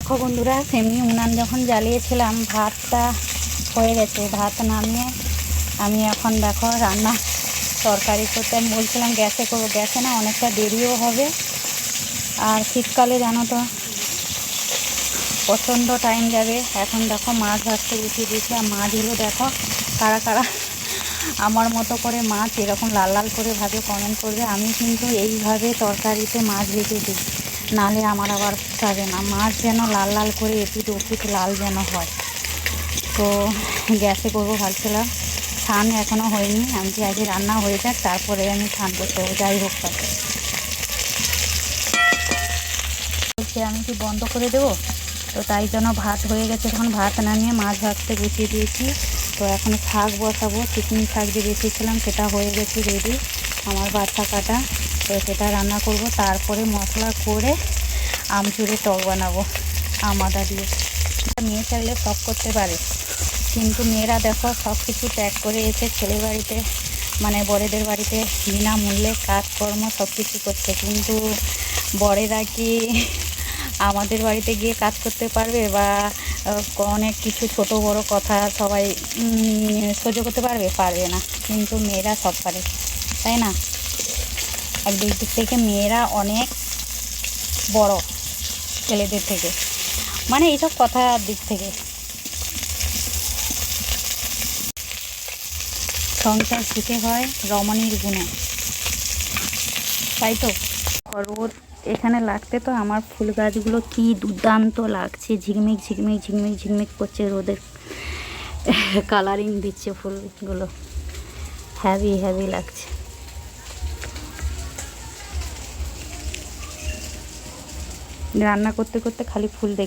দেখো বন্ধুরা, সেমনি উনান যখন জ্বালিয়েছিলাম ভাতটা হয়ে গেছে। ভাত নামিয়ে আমি এখন দেখো রান্না তরকারি করতে আমি বলছিলাম গ্যাসে করবো, গ্যাসে না অনেকটা দেরিও হবে। আর শীতকালে জানো তো প্রচণ্ড টাইম যাবে। এখন দেখো মাছ ভাজতে বসিয়ে দিয়েছি। আর মাছগুলো দেখো কারা কারা আমার মতো করে মাছ এরকম লাল লাল করে ভাবে কমেন্ট করবে। আমি কিন্তু এইভাবে তরকারিতে মাছ ভেজে দিই, নালে আমার আবার খাবে না। মাছ যেন লাল লাল করে এপিট ওপিট লাল যেন হয়। তো গ্যাসে করবো ভাবছিলাম, ছান এখনও হয়নি। আমি কি আগে রান্না হয়ে যাক তারপরে আমি ছান করতে হবো। যাই হোক বলছি আমি কি বন্ধ করে দেবো। তো তাই জন্য ভাত হয়ে গেছে, তখন ভাত নামিয়ে মাছ ভাজতে বসিয়ে দিয়েছি। তো এখন শাক বসাবো। চিকনি শাক যে বেঁচেছিলাম সেটা হয়ে গেছে রেডি, আমার বাচ্চা কাটা। তো সেটা রান্না করব, তারপরে মশলা করে আমচুরের টক বানাবো আম আদা দিয়ে। মেয়ে চাইলে সব করতে পারে, কিন্তু মেয়েরা দেখো সব কিছু ত্যাগ করে এসে ছেলে বাড়িতে মানে বড়েদের বাড়িতে বিনামূল্যে কাজকর্ম সব কিছু করছে। কিন্তু বড়েরা কি আমাদের বাড়িতে গিয়ে কাজ করতে পারবে, বা অনেক কিছু ছোট বড় কথা সবাই সহ্য করতে পারবে? পারবে না। কিন্তু মেয়েরা সব পারে, তাই না? একদিক থেকে মেয়েরা অনেক বড় ছেলেদের থেকে, মানে এইসব কথার দিক থেকে। সংসার সুখে হয় রমণীর গুণে, তাই তো। রোদ এখানে লাগতে তো আমার ফুল গাছগুলো কি দুর্দান্ত লাগছে, ঝিকমিক ঝিকমিক ঝিকমিক ঝিকমিক করছে, রোদের কালারিং দিচ্ছে ফুলগুলো, হ্যাভি হ্যাভি লাগছে। রান্না করতে করতে খালি ফুল দেখছি।